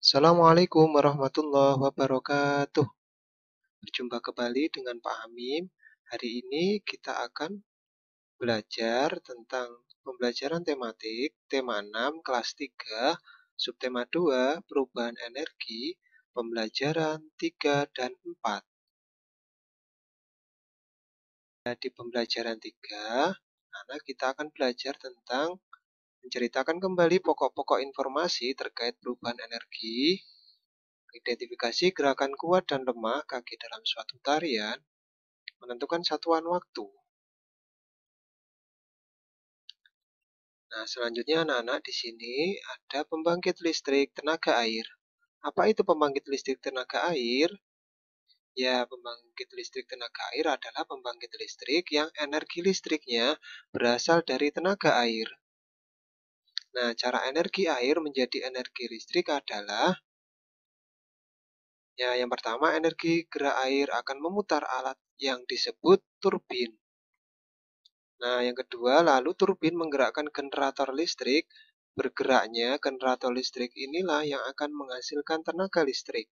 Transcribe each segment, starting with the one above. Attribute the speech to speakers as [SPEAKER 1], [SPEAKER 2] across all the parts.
[SPEAKER 1] Assalamualaikum warahmatullahi wabarakatuh. Berjumpa kembali dengan Pak Hamim. Hari ini kita akan belajar tentang pembelajaran tematik, tema 6, kelas 3, subtema 2, perubahan energi, pembelajaran 3 dan 4. Di pembelajaran 3, kita akan belajar tentang menceritakan kembali pokok-pokok informasi terkait perubahan energi, identifikasi gerakan kuat dan lemah kaki dalam suatu tarian, menentukan satuan waktu. Nah, selanjutnya anak-anak di sini ada pembangkit listrik tenaga air. Apa itu pembangkit listrik tenaga air? Ya, pembangkit listrik tenaga air adalah pembangkit listrik yang energi listriknya berasal dari tenaga air. Nah, cara energi air menjadi energi listrik adalah ya, yang pertama energi gerak air akan memutar alat yang disebut turbin. Nah, yang kedua, lalu turbin menggerakkan generator listrik. Bergeraknya generator listrik inilah yang akan menghasilkan tenaga listrik.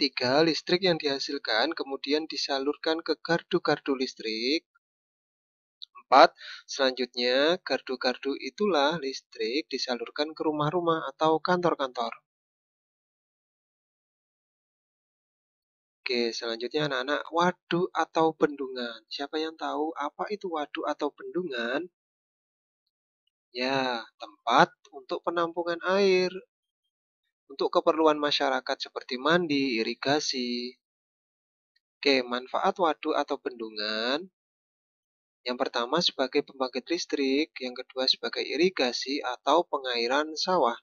[SPEAKER 1] 3. Listrik yang dihasilkan kemudian disalurkan ke gardu-gardu listrik. 4. Selanjutnya, gardu-gardu itulah listrik disalurkan ke rumah-rumah atau kantor-kantor. Oke, selanjutnya anak-anak, waduk atau bendungan. Siapa yang tahu apa itu waduk atau bendungan? Ya, tempat untuk penampungan air untuk keperluan masyarakat seperti mandi, irigasi. Oke, manfaat waduk atau bendungan. Yang pertama sebagai pembangkit listrik, yang kedua sebagai irigasi atau pengairan sawah,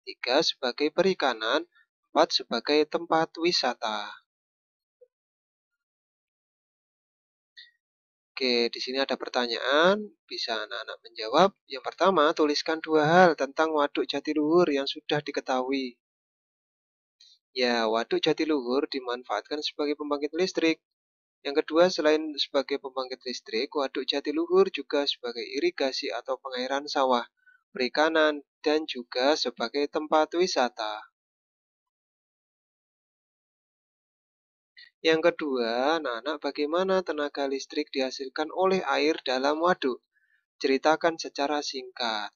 [SPEAKER 1] 3 sebagai perikanan, 4 sebagai tempat wisata. Oke, di sini ada pertanyaan, bisa anak-anak menjawab. Yang pertama, tuliskan 2 hal tentang waduk Jatiluhur yang sudah diketahui. Ya, waduk Jatiluhur dimanfaatkan sebagai pembangkit listrik. Yang kedua, selain sebagai pembangkit listrik, waduk Jatiluhur juga sebagai irigasi atau pengairan sawah, perikanan, dan juga sebagai tempat wisata. Yang kedua, anak-anak, bagaimana tenaga listrik dihasilkan oleh air dalam waduk? Ceritakan secara singkat.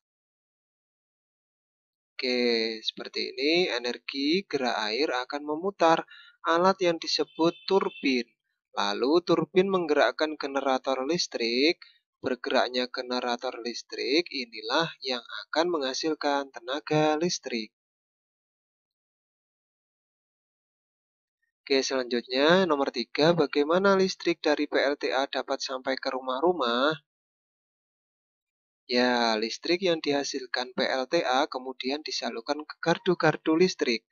[SPEAKER 1] Oke, seperti ini, energi gerak air akan memutar alat yang disebut turbin. Lalu turbin menggerakkan generator listrik. Bergeraknya generator listrik inilah yang akan menghasilkan tenaga listrik. Oke, selanjutnya nomor 3, bagaimana listrik dari PLTA dapat sampai ke rumah-rumah? Ya, listrik yang dihasilkan PLTA kemudian disalurkan ke gardu-gardu listrik.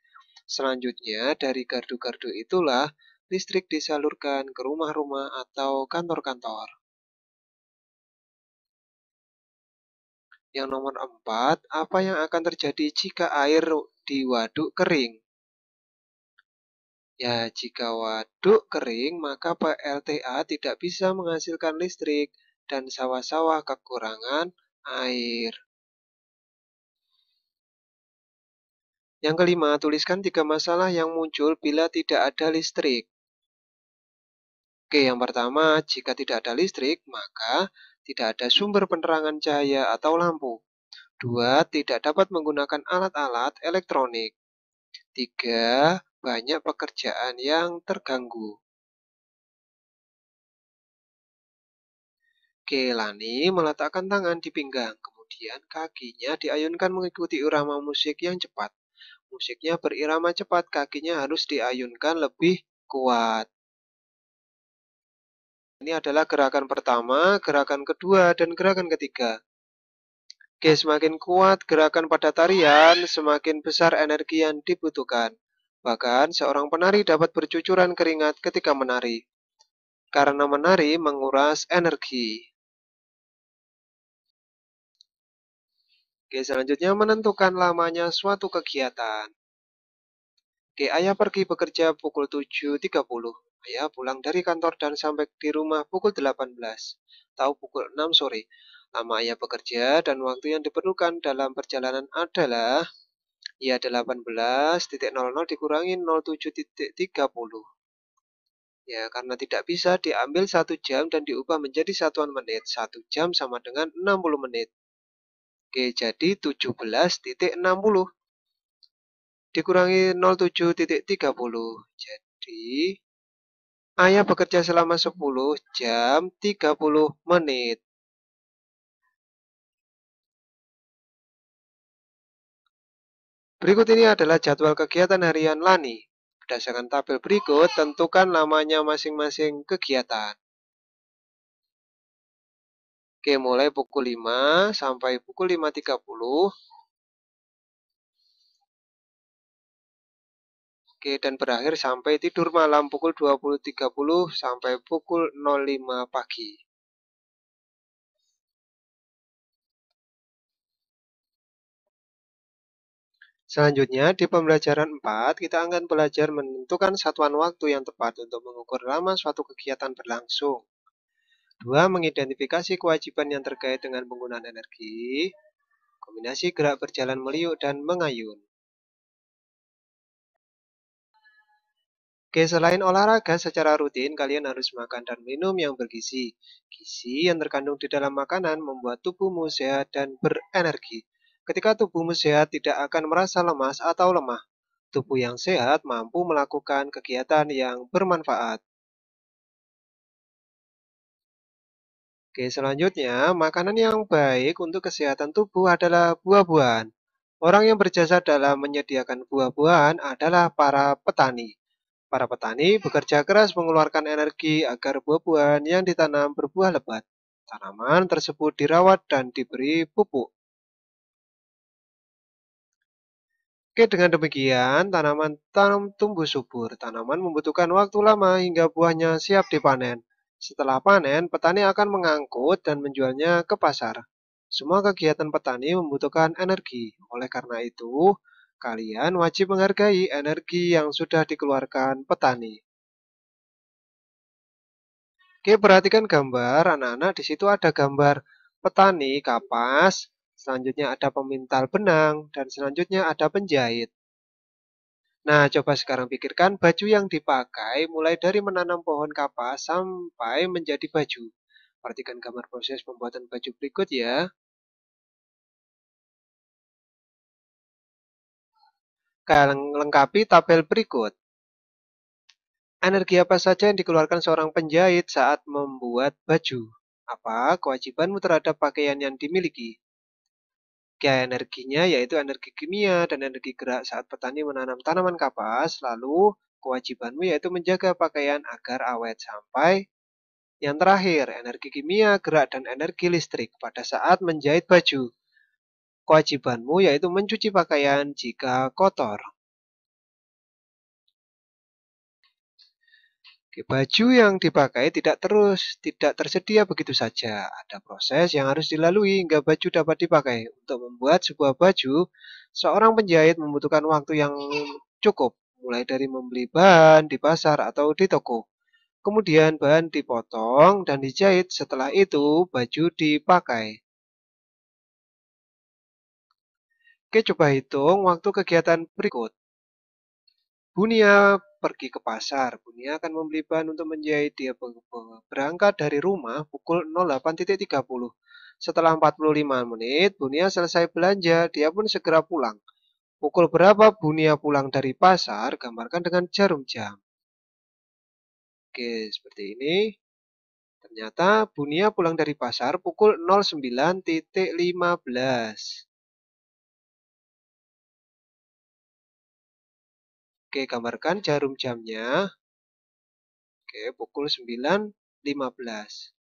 [SPEAKER 1] Selanjutnya, dari gardu-gardu itulah listrik disalurkan ke rumah-rumah atau kantor-kantor. Yang nomor 4, apa yang akan terjadi jika air di waduk kering? Ya, jika waduk kering, maka PLTA tidak bisa menghasilkan listrik dan sawah-sawah kekurangan air. Yang kelima, tuliskan 3 masalah yang muncul bila tidak ada listrik. Oke, yang pertama, jika tidak ada listrik, maka tidak ada sumber penerangan cahaya atau lampu. 2. Tidak dapat menggunakan alat-alat elektronik. 3. Banyak pekerjaan yang terganggu. Oke, Lani meletakkan tangan di pinggang, kemudian kakinya diayunkan mengikuti irama musik yang cepat. Musiknya berirama cepat, kakinya harus diayunkan lebih kuat. Ini adalah gerakan pertama, gerakan kedua, dan gerakan ketiga. Oke, semakin kuat gerakan pada tarian, semakin besar energi yang dibutuhkan. Bahkan, seorang penari dapat bercucuran keringat ketika menari. Karena menari menguras energi. Oke, selanjutnya menentukan lamanya suatu kegiatan. Oke, ayah pergi bekerja pukul 7.30. Ayah pulang dari kantor dan sampai di rumah pukul 18. Tahu pukul 6 sore. Lama ayah bekerja dan waktu yang diperlukan dalam perjalanan adalah Ya, 18.00 dikurangi 07.30. Ya, karena tidak bisa diambil 1 jam dan diubah menjadi satuan menit. 1 jam sama dengan 60 menit. Oke, jadi 17.60 dikurangi 07.30. Jadi, Ayah bekerja selama 10 jam 30 menit. Berikut ini adalah jadwal kegiatan harian Lani. Berdasarkan tabel berikut, tentukan lamanya masing-masing kegiatan. Oke, mulai pukul 5 sampai pukul 5.30. Oke, dan berakhir sampai tidur malam pukul 20.30 sampai pukul 05 pagi. Selanjutnya, di pembelajaran 4, kita akan belajar menentukan satuan waktu yang tepat untuk mengukur lama suatu kegiatan berlangsung. 2. Mengidentifikasi kewajiban yang terkait dengan penggunaan energi. Kombinasi gerak berjalan meliuk dan mengayun. Oke, selain olahraga secara rutin, kalian harus makan dan minum yang bergizi. Gizi yang terkandung di dalam makanan membuat tubuhmu sehat dan berenergi. Ketika tubuhmu sehat, tidak akan merasa lemas atau lemah. Tubuh yang sehat mampu melakukan kegiatan yang bermanfaat. Oke, selanjutnya, makanan yang baik untuk kesehatan tubuh adalah buah-buahan. Orang yang berjasa dalam menyediakan buah-buahan adalah para petani. Para petani bekerja keras mengeluarkan energi agar buah-buahan yang ditanam berbuah lebat. Tanaman tersebut dirawat dan diberi pupuk. Oke, dengan demikian, tanaman tumbuh subur. Tanaman membutuhkan waktu lama hingga buahnya siap dipanen. Setelah panen, petani akan mengangkut dan menjualnya ke pasar. Semua kegiatan petani membutuhkan energi. Oleh karena itu, kalian wajib menghargai energi yang sudah dikeluarkan petani. Oke, perhatikan gambar anak-anak. Di situ ada gambar petani kapas, selanjutnya ada pemintal benang, dan selanjutnya ada penjahit. Nah, coba sekarang pikirkan baju yang dipakai mulai dari menanam pohon kapas sampai menjadi baju. Perhatikan gambar proses pembuatan baju berikut ya. Kalian lengkapi tabel berikut. Energi apa saja yang dikeluarkan seorang penjahit saat membuat baju? Apa kewajibanmu terhadap pakaian yang dimiliki? Gaya energinya yaitu energi kimia dan energi gerak saat petani menanam tanaman kapas. Lalu kewajibanmu yaitu menjaga pakaian agar awet sampai yang terakhir, energi kimia, gerak, dan energi listrik pada saat menjahit baju. Kewajibanmu yaitu mencuci pakaian jika kotor. Baju yang dipakai tidak tersedia begitu saja. Ada proses yang harus dilalui hingga baju dapat dipakai. Untuk membuat sebuah baju, seorang penjahit membutuhkan waktu yang cukup, mulai dari membeli bahan di pasar atau di toko. Kemudian bahan dipotong dan dijahit. Setelah itu, baju dipakai. Oke, coba hitung waktu kegiatan berikut. Bunia pergi ke pasar. Bunia akan membeli bahan untuk menjahit. Dia berangkat dari rumah pukul 08.30. Setelah 45 menit, Bunia selesai belanja. Dia pun segera pulang. Pukul berapa Bunia pulang dari pasar? Gambarkan dengan jarum jam. Oke, seperti ini. Ternyata Bunia pulang dari pasar pukul 09.15. Oke, gambarkan jarum jamnya. Oke, pukul 9.15.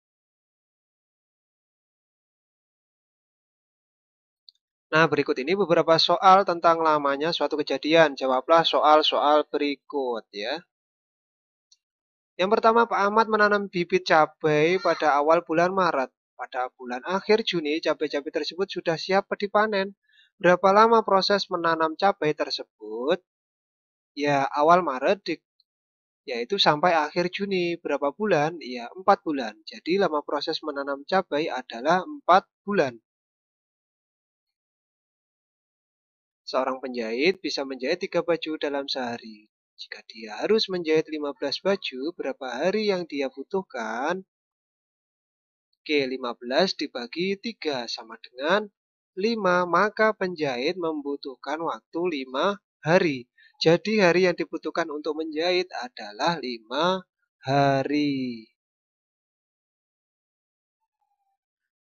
[SPEAKER 1] Nah, berikut ini beberapa soal tentang lamanya suatu kejadian. Jawablah soal-soal berikut ya. Yang pertama, Pak Ahmad menanam bibit cabai pada awal bulan Maret. Pada bulan akhir Juni, cabai-cabai tersebut sudah siap dipanen. Berapa lama proses menanam cabai tersebut? Ya, awal Maret yaitu sampai akhir Juni. Berapa bulan? Ya, 4 bulan. Jadi lama proses menanam cabai adalah 4 bulan. Seorang penjahit bisa menjahit 3 baju dalam sehari. Jika dia harus menjahit 15 baju, berapa hari yang dia butuhkan? Oke, 15 dibagi 3 sama dengan 5, maka penjahit membutuhkan waktu 5 hari. Jadi hari yang dibutuhkan untuk menjahit adalah 5 hari.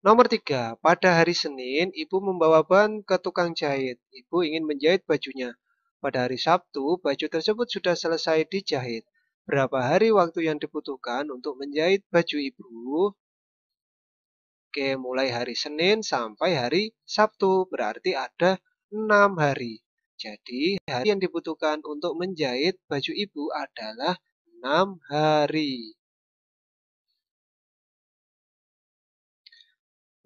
[SPEAKER 1] Nomor 3, pada hari Senin, ibu membawa ban ke tukang jahit. Ibu ingin menjahit bajunya. Pada hari Sabtu, baju tersebut sudah selesai dijahit. Berapa hari waktu yang dibutuhkan untuk menjahit baju ibu? Oke, mulai hari Senin sampai hari Sabtu, berarti ada 6 hari. Jadi, hari yang dibutuhkan untuk menjahit baju ibu adalah 6 hari.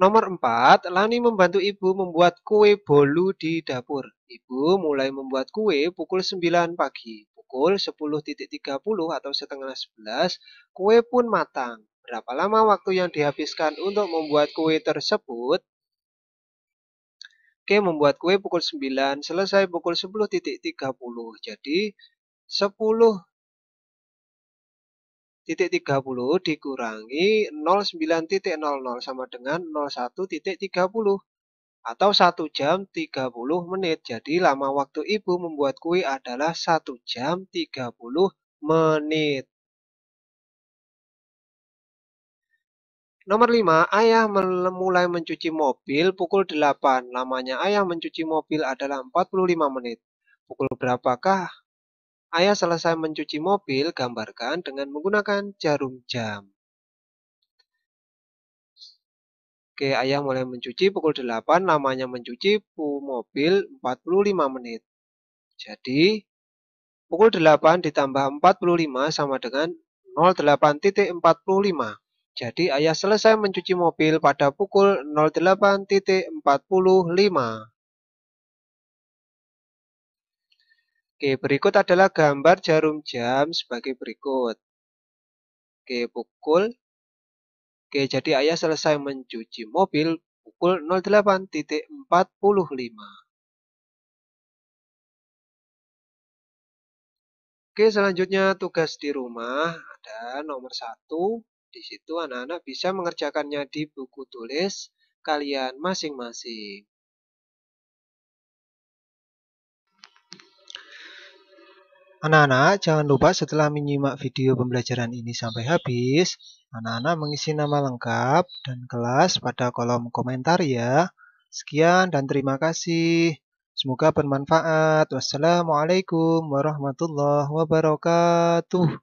[SPEAKER 1] Nomor 4, Lani membantu ibu membuat kue bolu di dapur. Ibu mulai membuat kue pukul 9 pagi. Pukul 10.30 atau setengah 11, kue pun matang. Berapa lama waktu yang dihabiskan untuk membuat kue tersebut? Oke, membuat kue pukul 9, selesai pukul 10.30. Jadi, 10.30 dikurangi 09.00 sama dengan 01.30 atau 1 jam 30 menit. Jadi lama waktu ibu membuat kue adalah 1 jam 30 menit. Nomor 5, ayah mulai mencuci mobil pukul 8. Lamanya ayah mencuci mobil adalah 45 menit. Pukul berapakah ayah selesai mencuci mobil? Gambarkan dengan menggunakan jarum jam. Oke, ayah mulai mencuci pukul 8, lamanya mencuci mobil 45 menit. Jadi, pukul 8 ditambah 45 sama dengan 08.45. Jadi, ayah selesai mencuci mobil pada pukul 08.45. Oke, berikut adalah gambar jarum jam sebagai berikut. Oke, jadi ayah selesai mencuci mobil pukul 08.45. Oke, selanjutnya tugas di rumah ada nomor 1. Di situ anak-anak bisa mengerjakannya di buku tulis kalian masing-masing. Anak-anak, jangan lupa setelah menyimak video pembelajaran ini sampai habis, anak-anak mengisi nama lengkap dan kelas pada kolom komentar ya. Sekian dan terima kasih. Semoga bermanfaat. Wassalamualaikum warahmatullahi wabarakatuh.